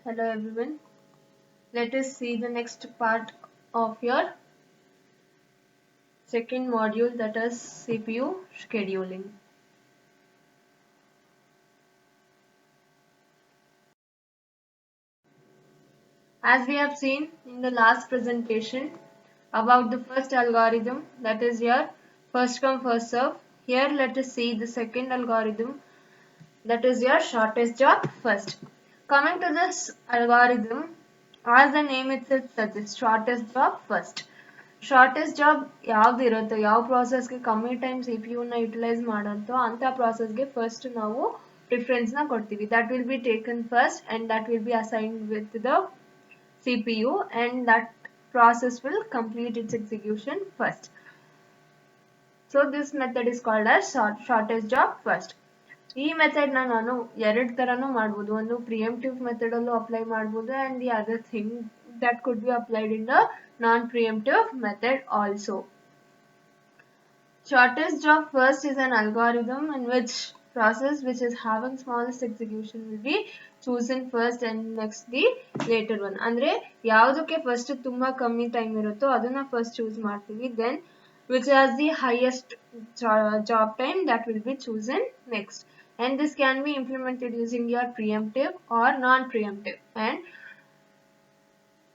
Hello everyone. Let us see the next part of your second module, that is CPU scheduling. As we have seen in the last presentation about the first algorithm, that is your first come first serve. Here let us see the second algorithm, that is your shortest job first. Coming to this algorithm, as the name itself suggests, shortest job first. Shortest job ಯಾವ್ದು ಇರುತ್ತೋ ಯಾವ ಪ್ರಾಸೆಸ್ಗೆ ಕಮ್ಮಿ time C P ಯುನ utilise ಮಾಡಂತೋ ಅಂಥ ಪ್ರಾಸೆಸ್ಗೆ first ನಾವು ಪ್ರಿಫರೆನ್ಸ್ನ ಕೊಡ್ತೀವಿ. That will be taken first and that will be assigned with the C P U and that process will complete its execution first. So this method is called as shortest job first. ಈ method ನಾನು ಎರಡು ತರನೂ ಮಾಡ್ಬೋದು. ಒಂದು ಪ್ರಿಯಂಪ್ಟಿವ್ method ಅಲ್ಲೂ apply ಮಾಡ್ಬೋದು and the other thing that could be applied in the non-preemptive method also. Shortest job first is an algorithm in which process which is having smallest execution will be chosen first and next the later one. ಅಂದ್ರೆ ಯಾವುದಕ್ಕೆ first ತುಂಬಾ ಕಮ್ಮಿ time ಇರುತ್ತೋ ಅದನ್ನ first choose ಮಾಡ್ತೀವಿ, then which has the highest job time that will be chosen next. And this can be implemented using your preemptive or non-preemptive. And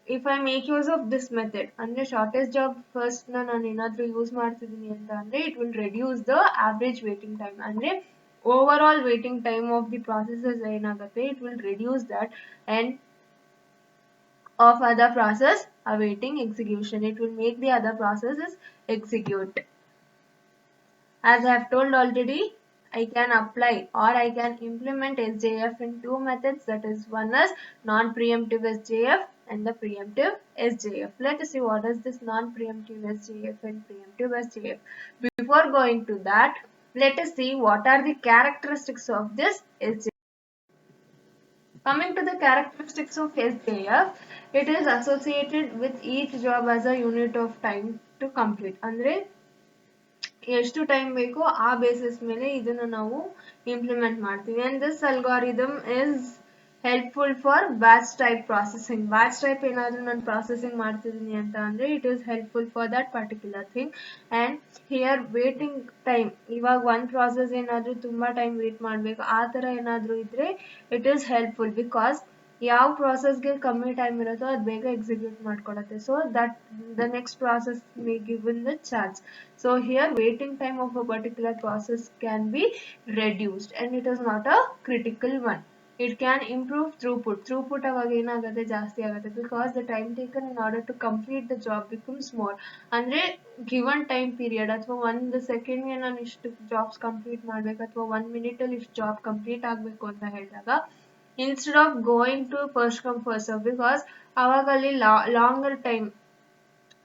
if I make use of this method ಅಂದ್ರೆ shortest job first ನಾನು ಏನಾದರೂ use ಮಾಡ್ತಿದ್ದೀನಿ ಅಂತ ಅಂದ್ರೆ it will reduce the average waiting time. ಅಂದ್ರೆ overall waiting time of the processes ಏನಾಗುತ್ತೆ, it will reduce that and of other process awaiting execution. It will make the other processes execute. As I have told already, I can apply or I can implement SJF in two methods, that is one is non-preemptive SJF and the preemptive SJF. Let us see what is this non-preemptive SJF and preemptive SJF. Before going to that, let us see what are the characteristics of this SJF. Coming to the characteristics of SJF, it is associated with each job as a unit of time to complete. ಅಂದ್ರೆ ಎಷ್ಟು time ಬೇಕೋ ಆ basis ಮೇಲೆ ಇದನ್ನ ನಾವು implement ಮಾಡ್ತೀವಿ. and this algorithm is helpful for batch type processing. batch type ಏನಾದರೂ ನಾನು ಪ್ರಾಸೆಸಿಂಗ್ ಮಾಡ್ತಿದ್ದೀನಿ ಅಂತ ಅಂದ್ರೆ it is helpful for that particular thing. and here waiting time, ಇವಾಗ ಒಂದು ಪ್ರಾಸೆಸ್ ಏನಾದರೂ ತುಂಬಾ ಟೈಮ್ ವೇಟ್ ಮಾಡಬೇಕು ಆ ಥರ ಏನಾದರೂ ಇದ್ರೆ it is helpful because ಯಾವ ಪ್ರಾಸೆಸ್ಗೆ ಕಮ್ಮಿ ಟೈಮ್ ಇರುತ್ತೋ ಅದು ಬೇಗ ಎಕ್ಸಿಕ್ಯೂಟ್ ಮಾಡ್ಕೊಳತ್ತೆ. So that the next process may given the chance. So here waiting time of a particular process can be reduced and it is not a critical one. It can improve throughput. throughput ಅವಾಗ ಏನಾಗುತ್ತೆ, ಜಾಸ್ತಿ ಆಗುತ್ತೆ because the time taken in order to complete the job becomes more. ಅಂದ್ರೆ given time period ಅಥವಾ ಒಂದು ಸೆಕೆಂಡ್ಗೆ ನಾನು ಇಷ್ಟು jobs complete ಮಾಡಬೇಕು ಅಥವಾ 1 minute ಇಷ್ಟು ಜಾಬ್ ಕಂಪ್ಲೀಟ್ ಆಗಬೇಕು ಅಂತ ಹೇಳಿದಾಗ instead of going to first come first serve, because avagali longer time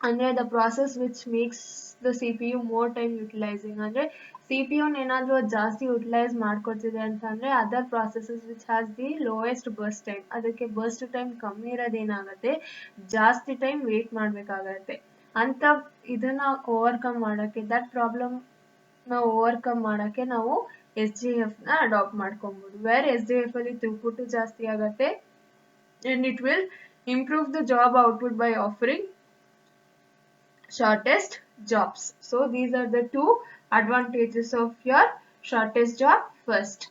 andre the process which makes the CPU more time utilizing. andre CPU ಏನಾದರೂ ಜಾಸ್ತಿ ಯುಟಿಲೈಸ್ ಮಾಡ್ಕೊತಿದೆ ಅಂತಂದ್ರೆ other processes which has the lowest burst time, ಅದಕ್ಕೆ burst time ಕಮ್ಮಿ ಇರೋದೇನಾಗುತ್ತೆ, ಜಾಸ್ತಿ time wait ಮಾಡಬೇಕಾಗತ್ತೆ. ಅಂತ ಇದನ್ನ overcome ಮಾಡೋಕ್ಕೆ, ದಟ್ ಪ್ರಾಬ್ಲಮ್ ನಾವು ಓವರ್ಕಮ್ ಮಾಡೋಕ್ಕೆ ನಾವು SJF ನ ಅಡಾಪ್ಟ್ ಮಾಡ್ಕೊಬಹುದು. ವೇರ್ SJF ಅಲ್ಲಿ ಥ್ರೂಪುಟ್ ಜಾಸ್ತಿ ಆಗುತ್ತೆ and it will improve the job output by offering shortest jobs. So these are the two advantages of your shortest job first.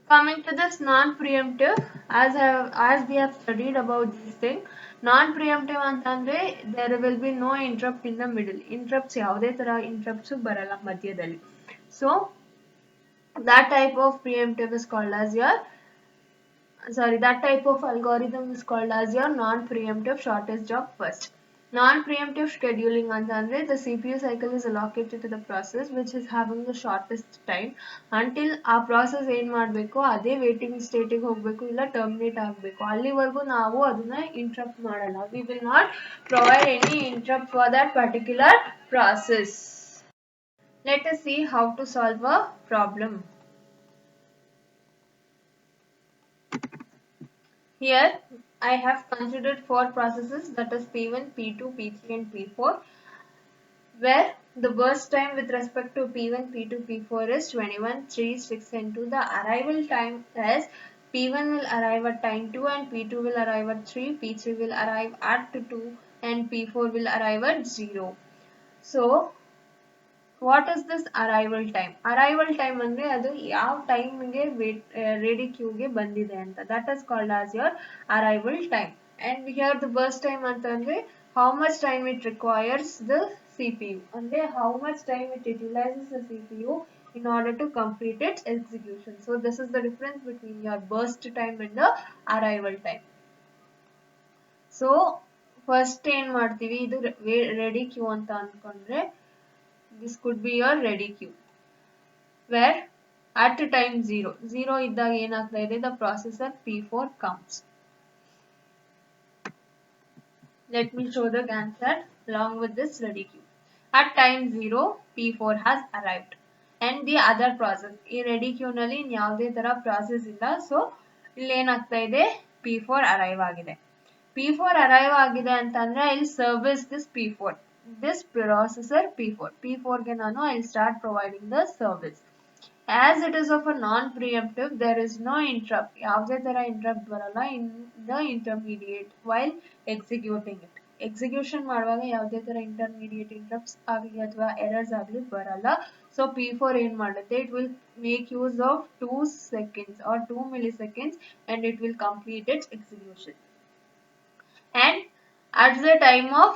Coming to this non-preemptive, as we have studied about this thing, non-preemptive ಅಂತಂದ್ರೆ there will be no interrupt in the middle. interrupts ಯಾವುದೇ ತರ interrupts ಬರಲ್ಲ ಮಧ್ಯದಲ್ಲಿ. So that type of preemptive is called as your that type of algorithm is called as your non-preemptive shortest job first. Non-preemptive scheduling ಅಂತಂದ್ರೆ the CPU cycle is allocated to the process which is having the shortest time until ಆ process ಏನ್ ಮಾಡಬೇಕು ಅದೇ waiting state ಗೆ ಹೋಗಬೇಕು ಇಲ್ಲ terminate ಆಗಬೇಕು. ಅಲ್ಲಿವರೆಗೂ ನಾವು ಅದನ್ನ interrupt ಮಾಡಲ್ಲ. We will not provide any interrupt for that particular process. Let us see how to solve a problem. Here I have considered 4 processes, that is P1, P2, P3 and P4, where the burst time with respect to P1, P2, P4 is 21, 3, 6 and 2. The arrival time is P1 will arrive at time 2 and P2 will arrive at 3, P3 will arrive at 2 and P4 will arrive at 0. So what is this arrival time? Arrival time ಅಂದ್ರೆ ಅದು ಯಾವ ಟೈಮ್ಗೆ ready ಕ್ಯೂಗೆ ಬಂದಿದೆ ಅಂತ, that is called as your arrival time. And here the burst time ಅಂತಂದ್ರೆ how much time it requires the CPU, ಅಂದ್ರೆ how much time it utilizes the CPU in order to complete its execution. So this is the difference between your burst time and the arrival time. So first ಏನ್ ಮಾಡ್ತೀವಿ, ಇದು ready Q ಅಂತ ಅನ್ಕೊಂಡ್ರೆ this could be your ready queue, where at time 0 ಇದ್ದಾಗ ಏನಾಗ್ತಾ ಇದೆ, the processor P4 comes. Let me show the Gantt chart along with this ready queue. At time 0 P4 has arrived and the other process, ಈ ready queue ನಲ್ಲಿ ಯಾವುದೇ ತರ process ಇಲ್ಲ, so ಇಲ್ಲಿ ಏನಾಗ್ತಾ ಇದೆ, P4 arrive ಆಗಿದೆ. P4 arrive ಆಗಿದೆ ಅಂತಂದ್ರೆ I'll service this P4, this processor P4 ಗೆ ನಾನು I'll start providing the service. As it is of a non-preemptive, there is no interrupt, ಯಾವುದೇ ತರ interrupt ಬರಲ್ಲ in the intermediate while executing it. Execution ಮಾಡುವಾಗ ಯಾವುದೇ ತರ intermediate interrupts ಆಗಲಿ ಅಥವಾ errors ಆಗಲಿ ಬರಲ್ಲ. So P4 ಏನ್ ಮಾಡುತ್ತೆ, it will make use of 2 seconds or 2 milliseconds and it will complete its execution. And at the time of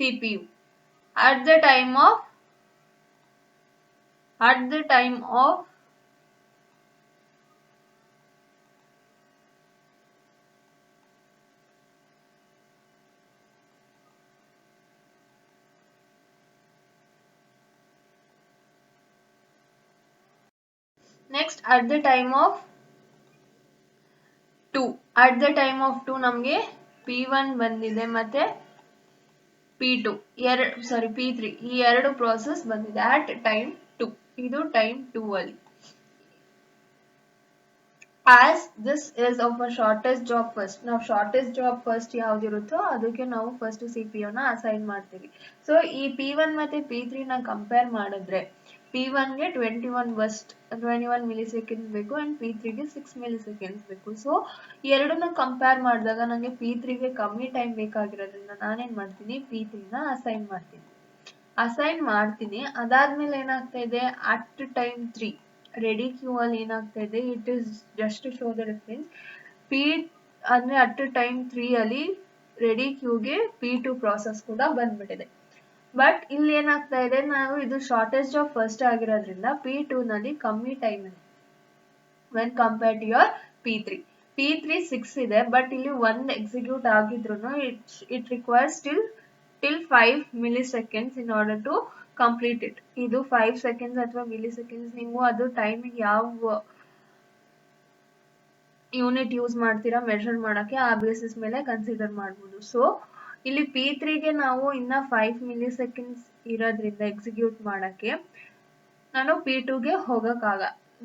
CPU, at the time of next at the time of 2, at the time of 2 ನಮಗೆ P1 ಬಂದಿದೆ ಮತ್ತೆ P2 P3 ಈ ಎರಡು process ಬಂದಿದೆ at time 2, ಇದು time 2 ಅಲ್ಲಿ. As this is of a shortest job first, ನಾವು shortest job first ಯಾವ್ದಿರುತ್ತೋ ಅದಕ್ಕೆ ನಾವು first CPU ನ assign ಮಾಡ್ತೀವಿ. So ಈ P1 ಮತ್ತೆ P3 ನ compare ಮಾಡಿದ್ರೆ P1 ಗೆ 21 milliseconds ಬೇಕು and P3 ಗೆ 6 milliseconds ಬೇಕು. ಸೊ ಎರಡನ್ನ ಕಂಪೇರ್ ಮಾಡಿದಾಗ ನನಗೆ P3 ಗೆ ಕಮ್ಮಿ ಟೈಮ್ ಬೇಕಾಗಿರೋದ್ರಿಂದ ನಾನೇನ್ ಮಾಡ್ತೀನಿ, P3 ನ ಅಸೈನ್ ಮಾಡ್ತೀನಿ. ಅದಾದ್ಮೇಲೆ ಏನಾಗ್ತಾ ಇದೆ, at time 3 ರೆಡಿ ಕ್ಯೂ ಅಲ್ಲಿ ಏನಾಗ್ತಾ ಇದೆ, it is just to show the difference. ಅಂದ್ರೆ at time 3 ಅಲ್ಲಿ ರೆಡಿ ಕ್ಯೂಗೆ P2 ಪ್ರಾಸೆಸ್ ಕೂಡ ಬಂದ್ಬಿಟ್ಟಿದೆ. ಬಟ್ ಇಲ್ಲಿ ಏನಾಗ್ತಾ ಇದೆ, ನಾವು ಇದು ಶಾರ್ಟೆಸ್ಟ್ ಆಫ್ ಫಸ್ಟ್ ಆಗಿರೋದ್ರಿಂದ P2 ನಲ್ಲಿ ಕಮ್ಮಿ ಟೈಮ್ ಇದೆ when compare to your P3 6 ಇದೆ, ಬಟ್ ಇಲ್ಲಿ 1 ಎಕ್ಸಿಕ್ಯೂಟ್ ಆಗಿದ್ರು it requires till 5 milliseconds in order to complete it. ಇದು 5 seconds ಅಥವಾ milliseconds, ನೀವು ಅದು ಟೈಮಿಂಗ್ ಯಾವ ಯೂನಿಟ್ ಯೂಸ್ ಮಾಡ್ತೀರಾ ಮೆಷರ್ ಮಾಡಕ್ಕೆ ಆ ಬೇಸಿಸ್ ಮೇಲೆ ಕನ್ಸಿಡರ್ ಮಾಡ್ಬೋದು. ಸೊ ಇಲ್ಲಿ P3 ಗೆ ನಾವು ಇನ್ನ 5 milliseconds ಇರೋದ್ರಿಂದ ಎಕ್ಸಿಕ್ಯೂಟ್ ಮಾಡಕ್ಕೆ ನಾನು P2 ಗೆ ಹೋಗಕ್ಕಾಗ.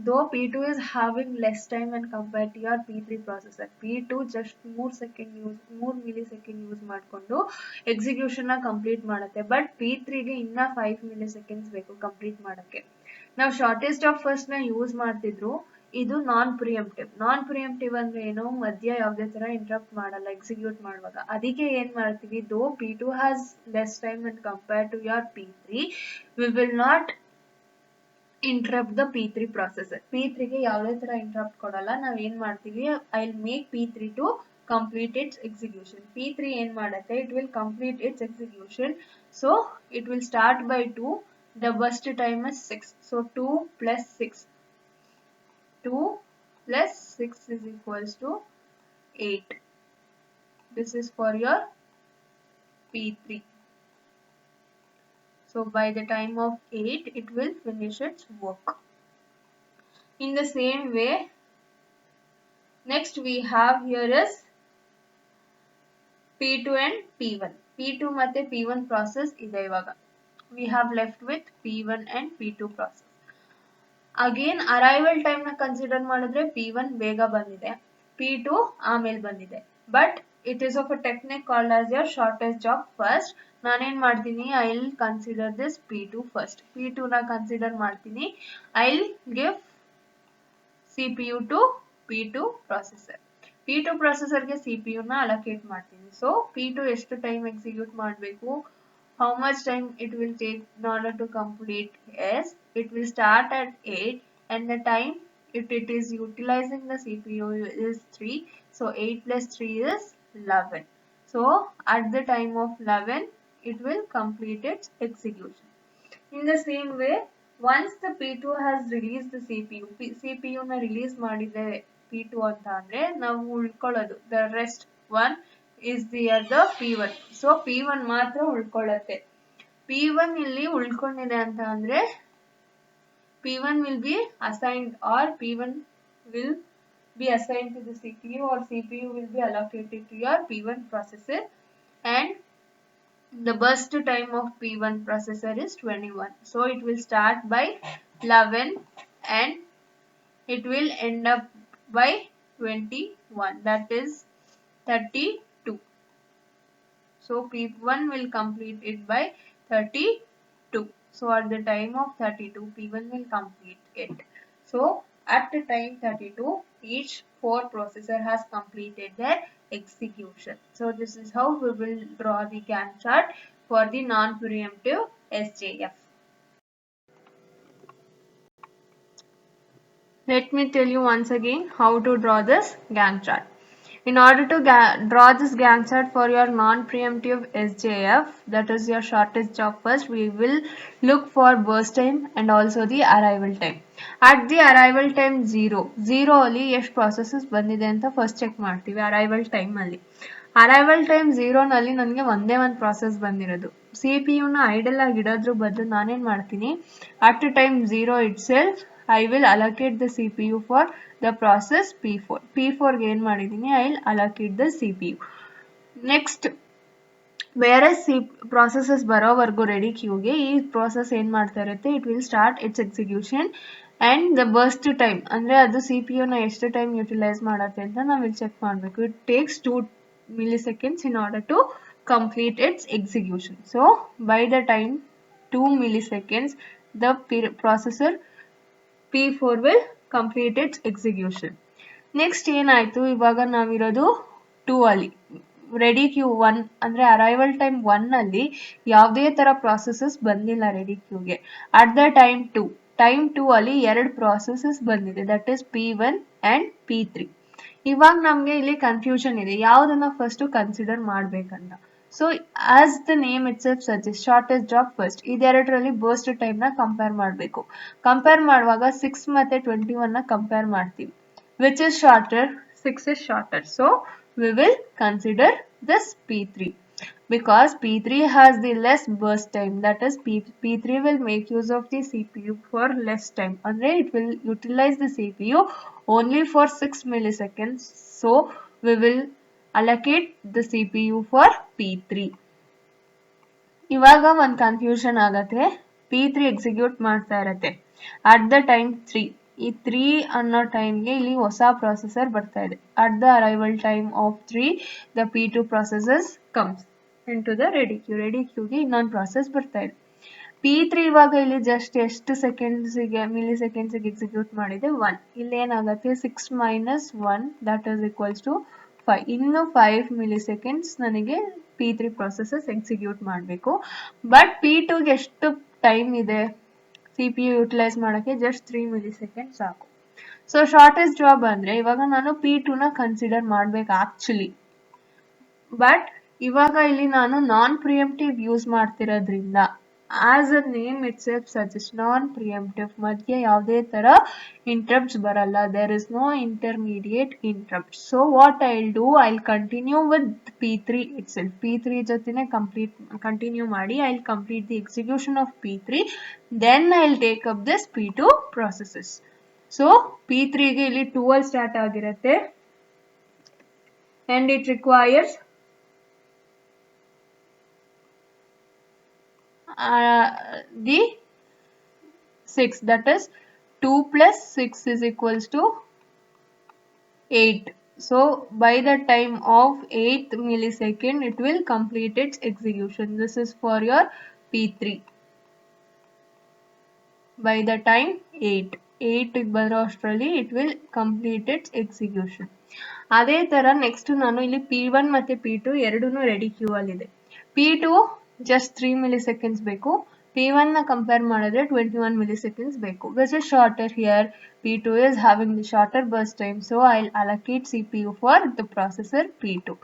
Though P2 is having less time when compared to your P3 processor, P2 just 3 milliseconds use ಮಾಡ್ಕೊಂಡು ಎಕ್ಸಿಕ್ಯೂಷನ್ ನ ಕಂಪ್ಲೀಟ್ ಮಾಡುತ್ತೆ. ಬಟ್ P3 ಗೆ ಇನ್ನ 5 milliseconds ಬೇಕು ಕಂಪ್ಲೀಟ್ ಮಾಡಕ್ಕೆ. ನಾವು ಶಾರ್ಟೆಸ್ಟ್ ಆಫ್ ಫಸ್ಟ್ ನ ಯೂಸ್ ಮಾಡ್ತಿದ್ರು, ಇದು ನಾನ್ ಪ್ರಿಯಂಪ್ಟಿವ್ ಅಂದ್ರೆ ಏನು, ಮಧ್ಯ ಯಾವುದೇ ತರ ಇಂಟರಪ್ಟ್ ಮಾಡಲ್ಲ ಎಕ್ಸಿಕ್ಯೂಟ್ ಮಾಡುವಾಗ. ಅದಕ್ಕೆ ಏನ್ ಮಾಡ್ತೀವಿ, ದೋ P2 has less time when compared to your P3, we will not interrupt the P3 processor. P3 ಗೆ ಯಾವುದೇ ತರ ಇಂಟರಪ್ಟ್ ಕೊಡಲ್ಲ. ನಾವ್ ಏನ್ ಮಾಡ್ತೀವಿ, I'll make P3 to complete its execution. P3 ಏನ್ ಮಾಡುತ್ತೆ, it will complete its execution. So it will start by 2. The burst time is 6. So 2 plus 6 is equals to 8. This is for your P3. So by the time of 8, it will finish its work. In the same way, next we have here is P2 and P1. P2 ಮತ್ತೆ P1 process ಇದೆ ಇವಾಗ. We have left with P1 and P2 process. Again arrival time ನ consider ಮಾಡಿದ್ರೆ P1 ಬೇಗ ಬಂದಿದೆ, P2 ಆಮೇಲೆ ಬಂದಿದೆ. But it is of a technique called as your shortest job first. ನಾನೇನ್ ಮಾಡ್ತೀನಿ, I'll consider this P2 first. P2 ನ consider ಮಾಡ್ತೀನಿ. I'll give CPU to P2 processor. P2 processor ಗೆ CPU ನ allocate ಮಾಡ್ತೀನಿ. So P2 ಎಷ್ಟು time execute ಮಾಡಬೇಕು? How much time it will take in order to complete? Yes, it will start at 8 and the time it is utilizing the CPU is 3. So 8 plus 3 is 11. So at the time of 11 it will complete its execution. In the same way, once the P2 has released the CPU ನ release ಮಾಡಿದೆ P2 ಅಂತ ಅಂದ್ರೆ ನಾವು ಉಳ್ಕೊಳ್ಳೋದು the rest one is the other P1. So P1 ಮಾತ್ರ ಉಳ್ಕೊಳ್ಳುತ್ತೆ. P1 ಇಲ್ಲಿ ಉಳ್ಕೊಂಡಿದೆ ಅಂತ ಅಂದ್ರೆ P1 will be assigned or P1 will be assigned to the CPU or CPU will be allocated to your P1 processor, and the burst time of P1 processor is 21. So it will start by 11 and it will end up by 21, that is 32. So P1 will complete it by 32. So at the time of 32 P1 will complete it. So at the time 32 each 4 processor has completed their execution. So this is how we will draw the Gantt chart for the non-preemptive SJF. Let me tell you once again how to draw this Gantt chart. In order to draw this Gantt chart for your non-preemptive SJF, that is your shortest job first, we will look for burst time and also the arrival time. At the arrival time 0 ಅಲ್ಲಿ ಎಷ್ಟು processes ಬಂದಿದೆ ಅಂತ first check ಮಾಡ್ತೀವಿ arrival time ಅಲ್ಲಿ. Arrival time 0 ನಲ್ಲಿ ನನಗೆ ಒಂದೇ ಒಂದು process ಬಂದಿರೋದು. CPU ನ idle ಆಗಿ ಇಡೋದ್ರ ಬದಲು ನಾನೇನ್ ಮಾಡ್ತೀನಿ, at time 0 itself I will allocate the CPU for the process P4. P4 ಗೆ ಏನು ಮಾಡಿದ್ದೀನಿ, I will allocate the CPU. Next, ಬೇರೆ processes ಬರೋವರೆಗೂ ready queue ಗೆ ಈ process ಏನು ಮಾಡ್ತಾ ಇರುತ್ತೆ, it will start its execution and the burst time ಅಂದ್ರೆ ಅದು CPU ನ ಎಷ್ಟು time utilize ಮಾಡುತ್ತೆ ಅಂತ ನಾವು ಇಲ್ಲಿ ಚೆಕ್ ಮಾಡಬೇಕು. It takes 2 milliseconds in order to complete its execution. So by the time 2 milliseconds the processor P4 will complete its execution. Next ಏನಾಯ್ತು, ಇವಾಗ ನಾವಿರೋದು 2 ಅಲ್ಲಿ. ರೆಡಿ ಕ್ಯೂ 1 ಅಂದ್ರೆ ಅರೈವಲ್ ಟೈಮ್ 1 ಅಲ್ಲಿ ಯಾವುದೇ ತರ processes ಬಂದಿಲ್ಲ ರೆಡಿ ಕ್ಯೂಗೆ. ಅಟ್ ದ ಟೈಮ್ 2 ಅಲ್ಲಿ 2 processes ಬಂದಿದೆ, that is P1 and P3. ಇವಾಗ ನಮ್ಗೆ ಇಲ್ಲಿ ಕನ್ಫ್ಯೂಷನ್ ಇದೆ, ಯಾವುದನ್ನ ಫಸ್ಟ್ ಕನ್ಸಿಡರ್ ಮಾಡ್ಬೇಕಂತ. So as the name itself suggest, shortest job first. ಇದೆರಡರಲ್ಲಿ ಬರ್ಸ್ಟ್ ಟೈಮ್ ನ ಕಂಪೇರ್ ಮಾಡಬೇಕು. ಕಂಪೇರ್ ಮಾಡುವಾಗ 6 ಮತ್ತೆ 21 ನ ಕಂಪೇರ್ ಮಾಡ್ತೀವಿ. Which is shorter? 6 is shorter. So we will consider this P3 because P3 has the less burst time, that is P3 will make use of the CPU for less time. Andre it will utilize the CPU only for 6 milliseconds. So we will allocate the CPU for P3. ಇವಾಗ ಒಂದು confusion ಆಗತ್ತೆ, P3 execute ಮಾಡ್ತಾ ಇರತ್ತೆ at the time 3. ಈ 3 ಅನ್ನೋ ಟೈಮ್ಗೆ ಇಲ್ಲಿ ಹೊಸ ಪ್ರೊಸೆಸರ್ ಬರ್ತಾ ಇದೆ. At the arrival time of 3 the P2 processes comes into the ready queue. Ready ಕ್ಯೂಗೆ ಇನ್ನೊಂದು ಪ್ರಾಸೆಸ್ ಬರ್ತಾ ಇದೆ. P3 ಇವಾಗ ಇಲ್ಲಿ ಜಸ್ಟ್ ಎಷ್ಟು ಸೆಕೆಂಡ್ಸಿಗೆ ಮಿಲಿಸೆಕೆಂಡ್ಸಿಗೆ ಎಕ್ಸಿಕ್ಯೂಟ್ ಮಾಡಿದೆ 1. ಇಲ್ಲಿ ಏನಾಗುತ್ತೆ 6 minus 1 that is equals to 5. ಇನ್ನು 5 milliseconds ನನಗೆ P3 processes ಎಕ್ಸಿಕ್ಯೂಟ್ ಮಾಡಬೇಕು. ಬಟ್ P2ಗೆ ಎಷ್ಟು ಟೈಮ್ ಇದೆ CPU ಯುಟಿಲೈಸ್ ಮಾಡೋಕ್ಕೆ? ಜಸ್ಟ್ 3 milliseconds ಸಾಕು. ಸೊ ಶಾರ್ಟೆಸ್ಟ್ ಜಾಬ್ ಅಂದ್ರೆ ಇವಾಗ ನಾನು P2 ನ ಕನ್ಸಿಡರ್ ಮಾಡ್ಬೇಕು ಆಕ್ಚುಲಿ. ಬಟ್ ಇವಾಗ ಇಲ್ಲಿ ನಾನು ನಾನ್ ಪ್ರಿಯಂಪ್ಟಿವ್ ಯೂಸ್ ಮಾಡ್ತಿರೋದ್ರಿಂದ as a name itself suggest, non preemptive ಮಧ್ಯೆ ಯಾವುದೇ ತರ ಇಂಟರಪ್ಟ್ಸ್ ಬರಲ್ಲ. There is no intermediate interrupt. So what I will do, I will continue with P3 itself. P3 ಜೊತೆನೆ ಕಂಟಿನ್ಯೂ ಮಾಡಿ I will complete the execution of P3, then I will take up this P2 processes. ಸೊ P3 ಗೆ ಇಲ್ಲಿ 12 start ಆಗಿರುತ್ತೆ and it requires the 6, that is 2 plus 6 is equals to 8. So by the time of 8th millisecond it will complete its execution. This is for your P3 by the time 8. 8 ಬರೋ ಅಷ್ಟರಲ್ಲಿ it will complete its execution. ಅದೇ ತರ next ನಾನು ಇಲ್ಲಿ P1 ಮತ್ತೆ P2 ಎರಡೂನು ready Q ಅಲ್ಲಿದೆ. P2 just 3 milliseconds ಬೇಕು. P1 ನ ಕಂಪೇರ್ ಮಾಡಿದ್ರೆ 21 milliseconds ಬೇಕು. Which is shorter here? P2 is having the shorter burst time, so I'll allocate CPU for the processor P2.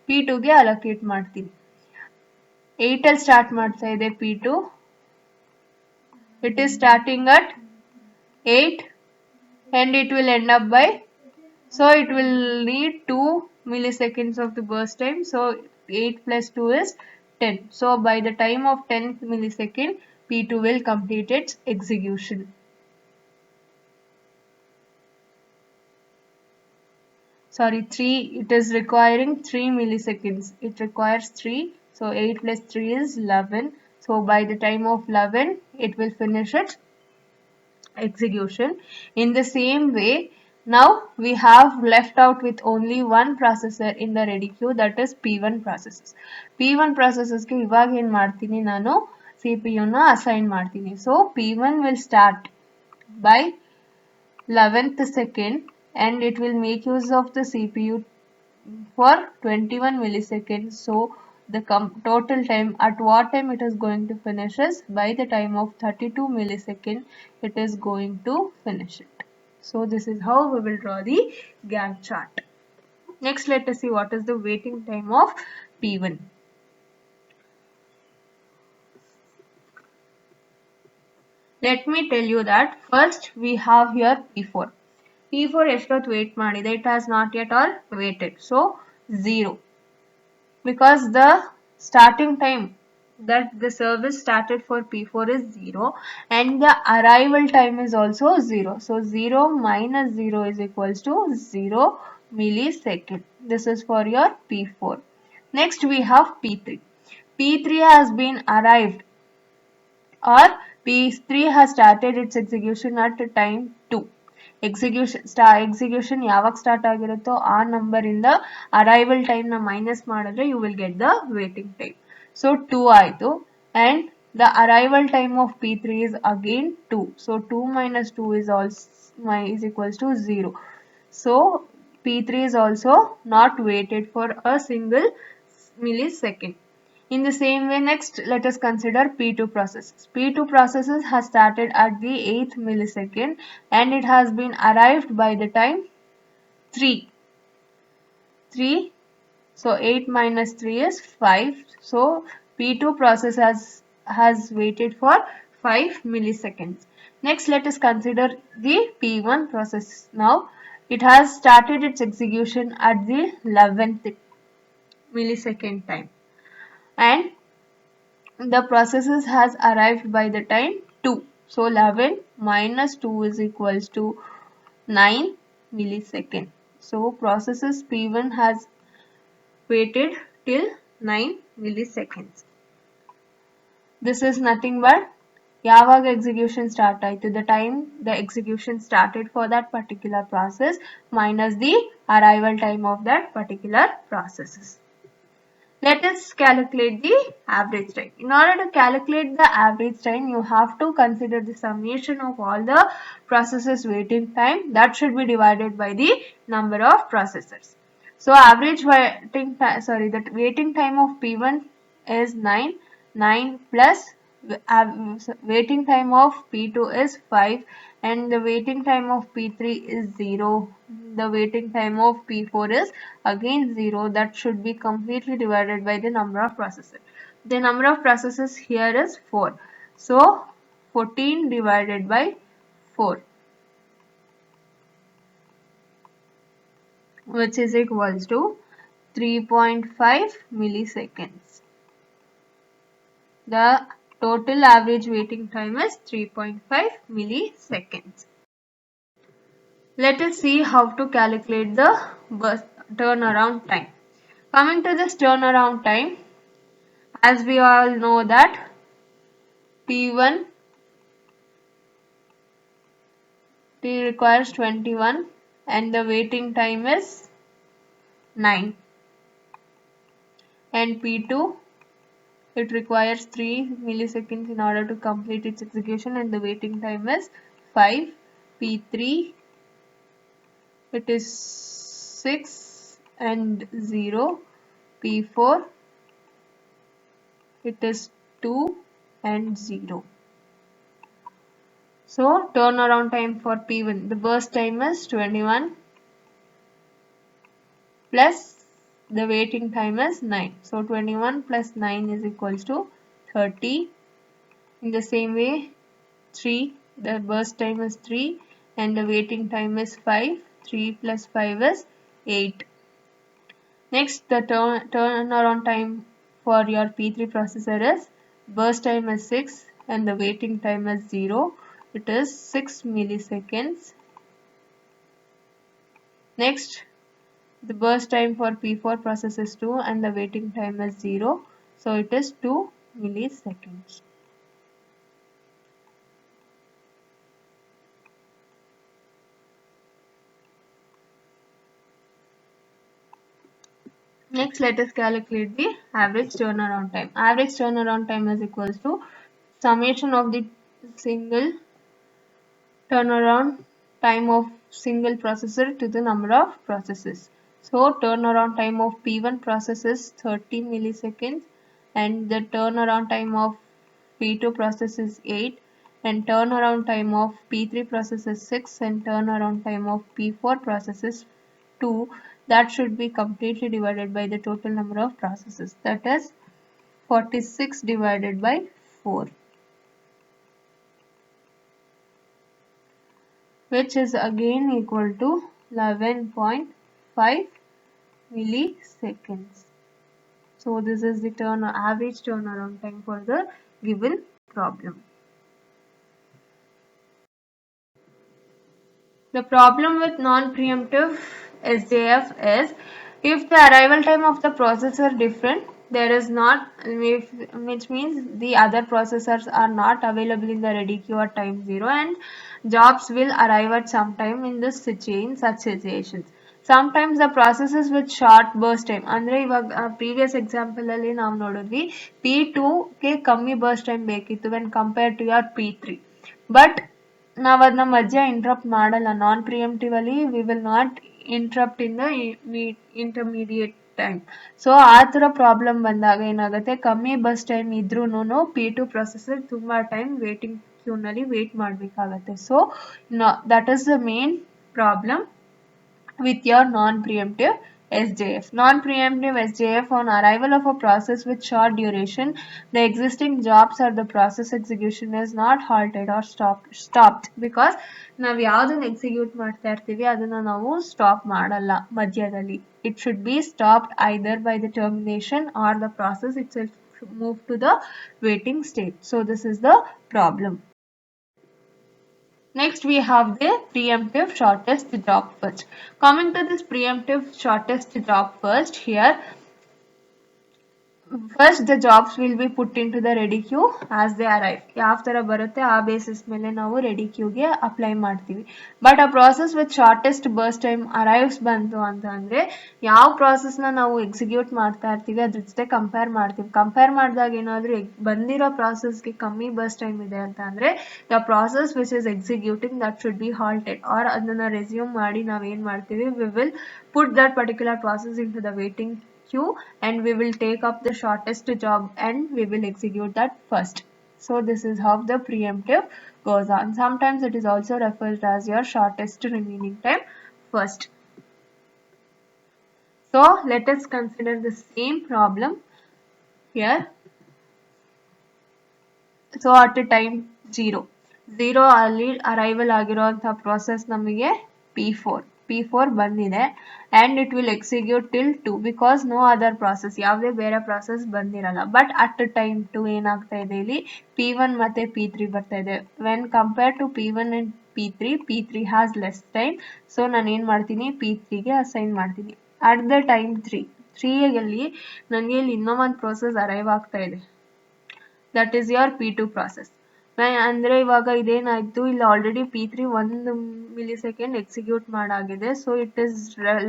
P2 ಗೆ allocate ಮಾಡ್ತೀನಿ. 8 ಅಲ್ಲಿ start ಮಾಡ್ತಾ ಇದೆ P2. It is starting at 8 and it will end up by, so it will need 2 milliseconds of the burst time, so 8 plus 2 is 10. So by the time of 10th millisecond, P2 will complete its execution. Sorry, 3, it is requiring 3 milliseconds. It requires 3, so 8 plus 3 is 11. So by the time of 11, it will finish its execution. In the same way, now we have left out with only one processor in the ready queue, that is P1 processors. P1 processors ಗೆ ಇವಾಗ ಏನು ಮಾಡ್ತೀನಿ ನಾನು CPU ನ assign ಮಾಡ್ತೀನಿ. So P1 will start by 11th second and it will make use of the CPU for 21 milliseconds. So the total time at what time it is going to finish is by the time of 32 milliseconds it is going to finish it. So this is how we will draw the Gantt chart. Next, let us see what is the waiting time of P1. Let me tell you that first we have here P4. P4 ಎಷ್ಟೊತ್ತು wait ಮಾಡಿದೆ? It has not yet all waited. So 0. Because the starting time that the service started for P4 is 0 and the arrival time is also 0. So 0 minus 0 is equals to 0 millisecond. This is for your P4. Next we have P3. P3 has been arrived or P3 has started its execution at time 2. Execution ಯಾವಾಗ start ಆಗಿರುತ್ತೋ ಆ number ಇಂದ arrival time ನ minus ಮಾಡಿದ್ರೆ you will get the waiting time. So 2 ಆಯ್ತು and the arrival time of P3 is again 2. So 2 minus 2 is equals to 0. So P3 is also not waited for a single millisecond. In the same way, next let us consider P2 process. P2 processes has started at the 8th millisecond and it has been arrived by the time 3. So 8 minus 3 is 5. So P2 process has waited for 5 milliseconds. Next let us consider the P1 process. Now it has started its execution at the 11th millisecond time. And the processes has arrived by the time 2. So 11 minus 2 is equals to 9 millisecond. So processes P1 has waited till 9 milliseconds. This is nothing but ಯಾವಾಗ execution start ಆಯ್ತು, the time the execution started for that particular process minus the arrival time of that particular processes. Let us calculate the average time. In order to calculate the average time, you have to consider the summation of all the processes waiting time that should be divided by the number of processors. So average waiting time, the waiting time of P1 is 9. 9 plus waiting time of P2 is 5 and the waiting time of P3 is 0. The waiting time of P4 is again 0. That should be completely divided by the number of processes. The number of processes here is 4. So 14 divided by 4, which is equals to 3.5 milliseconds. The total average waiting time is 3.5 milliseconds. Let us see how to calculate the turnaround time. Coming to this turnaround time, as we all know that P1 requires 21 and the waiting time is 9 and P2 it requires 3 milliseconds in order to complete its execution and the waiting time is 5 P3 it is 6 and 0. P4 it is 2 and 0. So turnaround time for P1, the burst time is 21 plus the waiting time is 9. So 21 plus 9 is equals to 30. In the same way, 3, the burst time is 3 and the waiting time is 5. 3 plus 5 is 8. Next, the turnaround time for your P3 processor is burst time is 6 and the waiting time is 0. It is 6 milliseconds. Next, the burst time for P4 process is 2 and the waiting time is 0. So it is 2 milliseconds. Next, let us calculate the average turnaround time. Average turnaround time is equals to summation of the single turnaround time of single processor to the number of processes. So turnaround time of P1 process is 30 milliseconds and the turnaround time of P2 process is 8 and turnaround time of P3 process is 6 and turnaround time of P4 process is 2. That should be completely divided by the total number of processes, that is 46 divided by 4, which is again equal to 11.5 milliseconds. So this is the average turnaround time for the given problem. The problem with non-preemptive SJF is if the arrival time of the processor different, there is not, which means the other processors are not available in the ready queue at time 0 and jobs will arrive at some time in this in such situations. Sometimes the processes with short burst time ಅಂದ್ರೆ ಇವಾಗ previous example ಅಲ್ಲಿ ನಾವು ನೋಡಿದ್ವಿ P2 ಗೆ ಕಮ್ಮಿ burst time ಬೇಕಿತ್ತು when compared to your P3 but ನಾವು ಅದನ್ನ ಮಧ್ಯ ಇಂಟ್ರಪ್ಟ್ ಮಾಡಲ್ಲ non preemptively we will not interrupt in the intermediate time. So ಆ ಥರ ಪ್ರಾಬ್ಲಮ್ ಬಂದಾಗ ಏನಾಗುತ್ತೆ ಕಮ್ಮಿ ಬಸ್ ಟೈಮ್ ಇದ್ರೂ P2 ಪ್ರೊಸೆಸರ್ ತುಂಬ ಟೈಮ್ ವೇಟಿಂಗ್ ಕ್ಯೂನಲ್ಲಿ ವೇಟ್ ಮಾಡಬೇಕಾಗತ್ತೆ. So that is the main problem with your non-preemptive SJF. Non-preemptive SJF on arrival of a process with short duration, the existing jobs or the process execution is not halted or stopped because ನಾವು ಯಾವುದನ್ನು execute ಮಾಡ್ತಾ ಇರ್ತೀವಿ ಅದನ್ನು ನಾವು stop ಮಾಡಲ್ಲ ಮಧ್ಯದಲ್ಲಿ. It should be stopped either by the termination or the process itself move to the waiting state. So this is the problem. Next, we have the preemptive shortest job first. Coming to this preemptive shortest job first, here first the jobs will be put into the ready queue as they arrive. ಯಾವ ತರ ಬರುತ್ತೆ ಆ basis ಮೇಲೆ ನಾವು ready ಕ್ಯೂಗೆ apply ಮಾಡ್ತೀವಿ. But ಆ process with shortest burst time arrives ಬಂತು ಅಂತ ಅಂದ್ರೆ ಯಾವ ಪ್ರಾಸೆಸ್ನ ನಾವು ಎಕ್ಸಿಕ್ಯೂಟ್ ಮಾಡ್ತಾ ಇರ್ತೀವಿ ಅದ್ರ ಜೊತೆ ಕಂಪೇರ್ ಮಾಡ್ತೀವಿ. ಕಂಪೇರ್ ಮಾಡಿದಾಗ ಏನಾದರೂ ಬಂದಿರೋ ಪ್ರಾಸೆಸ್ಗೆ ಕಮ್ಮಿ ಬರ್ಸ್ಟ್ ಟೈಮ್ ಇದೆ ಅಂತ ಅಂದ್ರೆ the process which is executing that should be halted or ಅದನ್ನ ರೆಸ್ಯೂಮ್ ಮಾಡಿ ನಾವೇನ್ ಮಾಡ್ತೀವಿ we will put that particular process into the waiting queue and we will take up the shortest job and we will execute that first. So this is how the preemptive goes on. Sometimes it is also referred as your shortest remaining time first. So let us consider the same problem here. So at a time 0 ಅಲ್ಲಿ arrival ಆಗಿರುವಂಥ process ನಮಗೆ P4 ಬಂದಿದೆ and it will execute till 2 because no other process ಯಾವುದೇ ಬೇರೆ process ಬಂದಿರಲ್ಲ. But at time 2 ಏನಾಗ್ತಾ ಇದೆ ಇಲ್ಲಿ P1 ಮತ್ತೆ P3 ಬರ್ತಾ ಇದೆ. When compare to P1 and P3 has less time. So ನಾನು ಏನು ಮಾಡ್ತೀನಿ P3ಗೆ ಅಸೈನ್ ಮಾಡ್ತೀನಿ. ಅಟ್ ದ ಟೈಮ್ 3 ನನಗೆ ಇಲ್ಲಿ ಇನ್ನೂ ಒಂದು ಪ್ರಾಸೆಸ್ ಅರೈವ್ ಆಗ್ತಾ ಇದೆ. That is your P2 process. ಅಂದ್ರೆ ಇವಾಗ ಇದೇನಾಯ್ತು ಇಲ್ಲಿ ಆಲ್ರೆಡಿ P3 1 millisecond ಎಕ್ಸಿಕ್ಯೂಟ್ ಮಾಡಾಗಿದೆ. So it is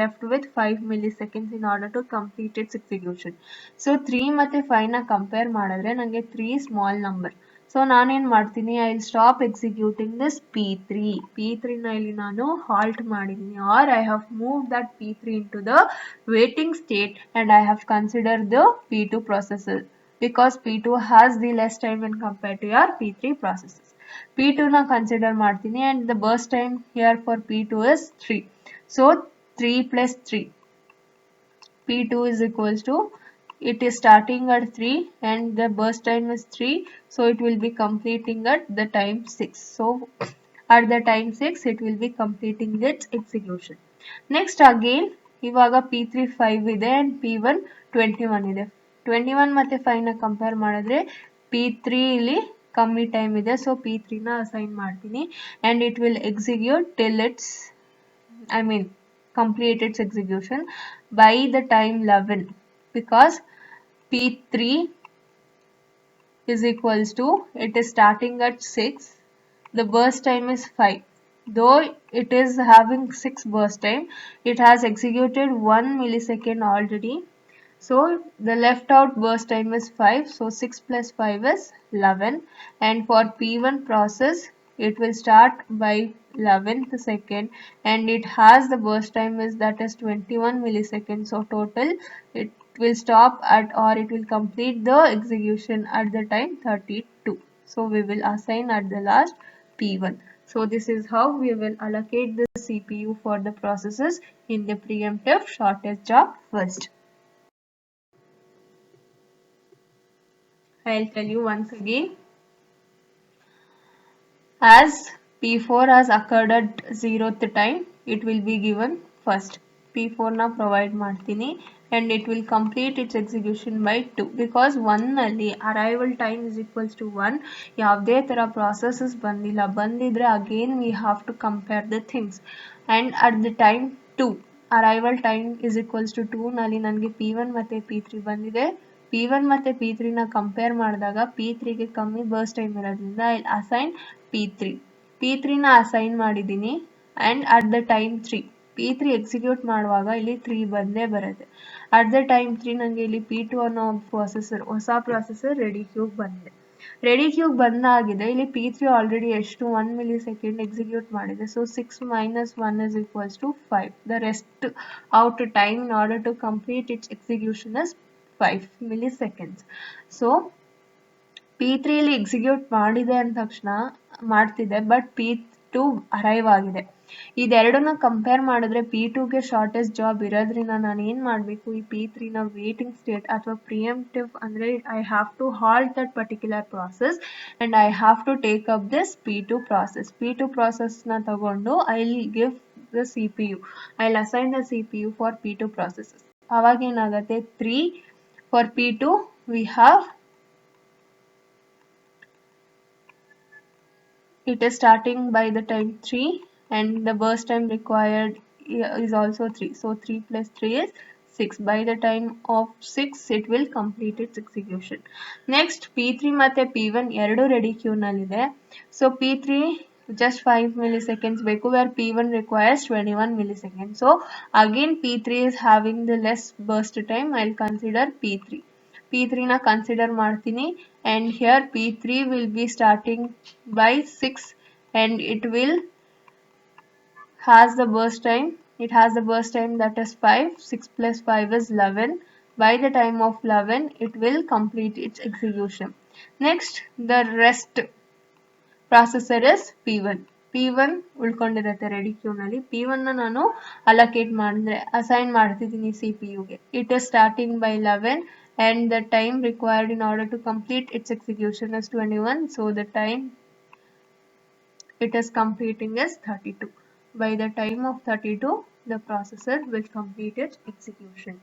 left with 5 milliseconds in order to complete its execution. So 3 ಮತ್ತೆ 5ನ ಕಂಪೇರ್ ಮಾಡಿದ್ರೆ ನನಗೆ 3 ಸ್ಮಾಲ್ ನಂಬರ್. ಸೊ ನಾನೇನು ಮಾಡ್ತೀನಿ, I will stop executing this P3 ನ ಇಲ್ಲಿ ನಾನು ಹಾಲ್ಟ್ ಮಾಡಿದ್ದೀನಿ, or I have move that P3 into the waiting state and I have considered the P2 processes because P2 has the less time when compared to your P3 processes. P2 ನ consider ಮಾಡ್ತೀನಿ and the burst time here for P2 is 3. So 3 plus 3. P2 is equals to, it is starting at 3 and the burst time is 3, so it will be completing at the time 6. So at the time 6 it will be completing its execution. Next again ಇವಾಗ P3 5 ಇದೆ and P1 21 ಇದೆ. 21 ಮತ್ತೆ 5 ನ compare ಮಾಡಿದ್ರೆ P3 ಇಲ್ಲಿ ಕಮ್ಮಿ time ಇದೆ, so P3 ನ ಅಸೈನ್ ಮಾಡ್ತೀನಿ and it will execute till its complete its execution by the time 11 because P3 is equals to, it is starting at 6, the burst time is 5. Though it is having 6 burst time, it has executed 1 millisecond already. So the left out burst time is 5. So 6 plus 5 is 11. And for P1 process, it will start by 11th second and it has the burst time is that is 21 milliseconds. So total it will stop at, or it will complete the execution at the time 32. So we will assign at the last P1. So this is how we will allocate the CPU for the processes in the preemptive shortest job first. I'll tell you once again. As P4 has occurred at 0th time, it will be given first. P4 na provide ಮಾಡ್ತೀನಿ and it will complete its execution by 2 because 1 ನಲ್ಲಿ arrival time is equals to 1. ಯಾವುದೇ ತರ processes ಬಂದಿದ್ರೆ again we have to compare the things and at the time 2 arrival time is equals to 2 ನಲ್ಲಿ ನನಗೆ P1 ಮತ್ತೆ P3 ಬಂದಿದೆ. P1 ಮತ್ತೆ P3 ನ ಕಂಪೇರ್ ಮಾಡಿದಾಗ P3 ಗೆ ಕಮ್ಮಿ ಬರ್ಸ್ಟ್ ಟೈಮ್ ಇರೋದ್ರಿಂದ ಐ ಅಸೈನ್ P3 ನ ಅಸೈನ್ ಮಾಡಿದ್ದೀನಿ and at the time 3 P3 execute ಮಾಡುವಾಗ ಇಲ್ಲಿ 3 ಬಂದೇ ಬರುತ್ತೆ. at the time 3 ನನಗೆ ಇಲ್ಲಿ P2 ಅನ್ನೋ ಹೊಸ ಪ್ರೊಸೆಸರ್ ರೆಡಿ ಕ್ಯೂಗ್ ಬಂದಿದೆ. ರೆಡಿ ಕ್ಯೂಗ್ ಬಂದಾಗಿದೆ. ಇಲ್ಲಿ P3 ಆಲ್ರೆಡಿ ಎಷ್ಟು 1 millisecond ಎಕ್ಸಿಕ್ಯೂಟ್ ಮಾಡಿದೆ. So 6 minus 1 is equals to 5. The rest out time in order to complete its execution is 5 milliseconds. So P3 ಇಲ್ಲಿ ಎಕ್ಸಿಕ್ಯೂಟ್ ಮಾಡಿದೆ ಅಂದ ತಕ್ಷಣ ಮಾಡ್ತಿದೆ, ಬಟ್ P2 ಅರೈವ್ ಆಗಿದೆ. ಇದೆರಡನ್ನ ಕಂಪೇರ್ ಮಾಡಿದ್ರೆ P2 ಗೆ ಶಾರ್ಟೆಸ್ಟ್ ಜಾಬ್ ಇರೋದ್ರಿಂದ ನಾನು ಏನ್ ಮಾಡಬೇಕು, ಈ P3 ನ ವೇಟಿಂಗ್ ಸ್ಟೇಟ್ ಅಥವಾ ಪ್ರಿಯಂಪ್ಟಿವ್ ಅಂದ್ರೆ I have to halt that particular process and I have to take up this P2 process. P2 process ನ ತಗೊಂಡು I will give the CPU, I will assign the CPU for P2 processes. ಅವಾಗ ಏನಾಗುತ್ತೆ, 3 for P2 we have, it is starting by the time 3 and the burst time required is also 3. So 3 plus 3 is 6. By the time of 6 it will complete its execution. Next P3 ಮತ್ತೆ P1 ಎರಡು ready Q ನಲ್ಲಿದೆ. So P3 just 5 milliseconds ಬೇಕು, where P1 requires 21 milliseconds. So again P3 is having the less burst time. I'll consider P3 ನ consider ಮಾಡ್ತೀನಿ and here P3 will be starting by 6 and it will has the burst time. It has the burst time that is 5. 6 plus 5 is 11. By the time of 11 it will complete its execution. Next the rest processor is P1 ಉಳ್ಕೊಂಡಿರುತ್ತೆ ready queue ನಲ್ಲಿ. P1 ನ ನಾನು allocate ಮಾಡಿದ್ರೆ assign ಮಾಡ್ತಿದ್ದೀನಿ CPU ಗೆ. It is starting by 11 and the time required in order to complete its execution is 21. So the time it is completing is 32. By the time of 32 the processor will complete its execution.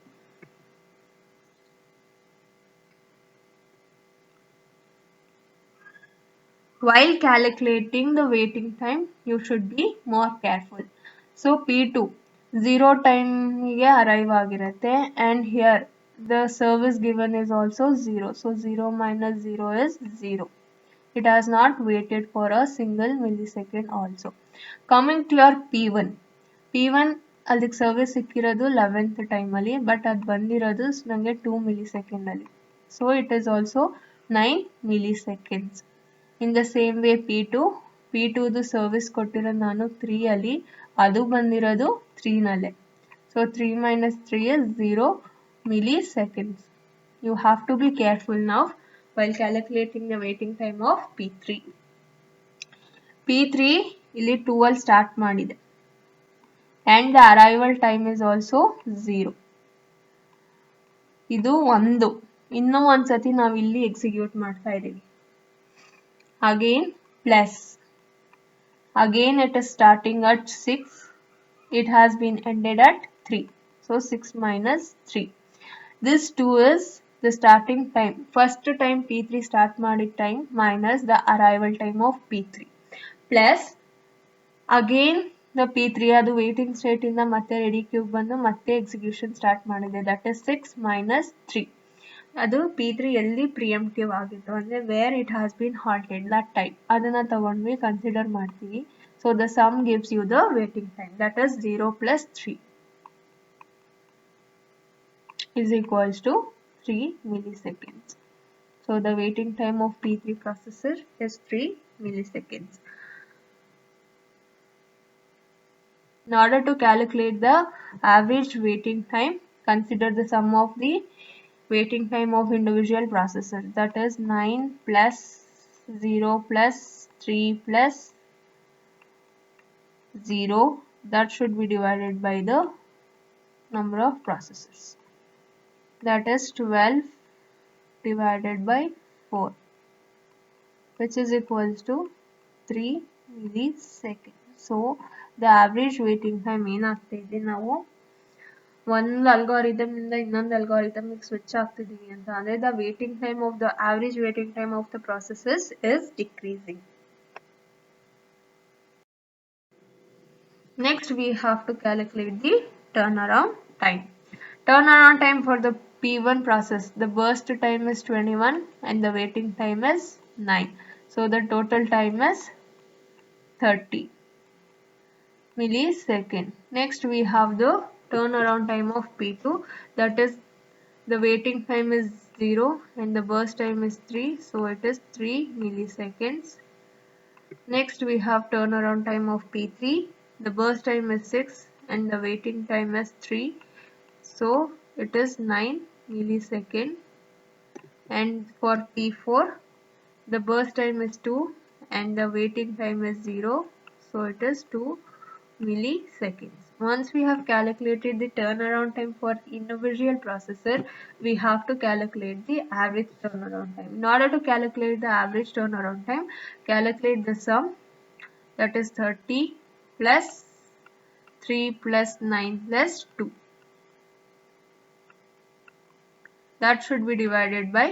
While calculating the waiting time, you should be more careful. So P2 0 time ಗೆ arrive ಆಗಿರುತ್ತೆ and here the service given is also 0. So 0 minus 0 is 0. It has not waited for a single millisecond also. Coming to your P1 ಅದಕ್ಕೆ service ಸಿಕ್ಕಿರೋದು 11th time ಅಲ್ಲಿ, but ಅದು ಬಂದಿರೋದು ನನಗೆ 2 millisecond ಅಲ್ಲಿ. So it is also 9 milliseconds. In the same way P2 service ಕೊಟ್ಟಿರೋದು ನಾನು 3 ಅಲ್ಲಿ, ಅದು ಬಂದಿರೋದು 3 ನಲ್ಲೇ. So 3 minus 3 is 0 milliseconds. You have to be careful now while calculating the waiting time of P3. P3 ಇಲ್ಲಿ 2 ಅಲ್ಲಿ ಸ್ಟಾರ್ಟ್ ಮಾಡಿದೆ and the arrival time is also 0. ಇದು ಒಂದು. ಇನ್ನೂ ಒಂದ್ಸತಿ ನಾವು ಇಲ್ಲಿ ಎಕ್ಸಿಕ್ಯೂಟ್ ಮಾಡ್ತಾ ಇದೀವಿ. Again plus. Again it is starting at 6. It has been ended at 3. So 6 minus 3. This 2 is the starting time. First time P3 start ಮಾಡಿದ time minus the arrival time of P3. Plus again the P3 ಅದು waiting state ಇಂದ ಮತ್ತೆ ready queue ಬಂದು ಮತ್ತೆ execution start ಮಾಡಿದೆ. That is 6 minus 3. ಅದು P3 ಎಲ್ಲಿ preemptive ಆಗಿತ್ತು ಅಂದರೆ where it has been halted that time ಅದನ್ನು ತಗೊಂಡ್ವಿ ಕನ್ಸಿಡರ್ ಮಾಡ್ತೀವಿ. So the sum gives you the waiting time that is 0 plus 3 is equals to 3 milliseconds. So the waiting time of P3 processor is 3 milliseconds. In order to calculate the average waiting time, consider the sum of the waiting time of individual processor, that is 9 plus 0 plus 3 plus 0, that should be divided by the number of processors, that is 12 divided by 4, which is equals to 3 milliseconds. So the average waiting time ಏನಾಗ್ತಿದೆ, ನಾವು ಒಂದು algorithm ಇಂದ ಇನ್ನೊಂದು algorithm switch ಆಗ್ತಿದೀವಿ ಅಂತ ಅಂದ್ರೆ the waiting time of the average waiting time of the processes is decreasing. Next we have to calculate the turnaround time. Turnaround time for the P1 process, the burst time is 21 and the waiting time is 9. So the total time is 30 millisecond. Next we have the turnaround time of P2, that is the waiting time is 0 and the burst time is 3, so it is 3 milliseconds. Next we have turnaround time of P3, the burst time is 6 and the waiting time is 3, so it is 9 millisecond. And for P4 the burst time is 2 and the waiting time is 0, so it is 2 milliseconds. Once we have calculated the turnaround time for individual processor, we have to calculate the average turnaround time. In order to calculate the average turnaround time, calculate the sum, that is 30 plus 3 plus 9 plus 2. That should be divided by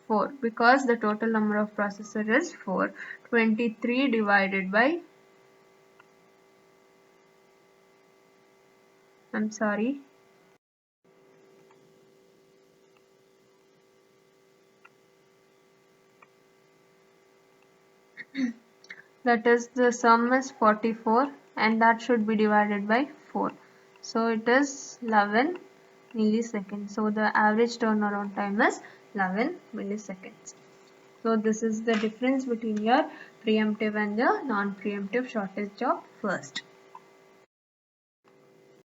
4 because the total number of processor is 4. 23 divided by that is the sum is 44 and that should be divided by 4. So it is 11 milliseconds. So the average turnaround time is 11 milliseconds. So this is the difference between your preemptive and the non-preemptive shortage of first.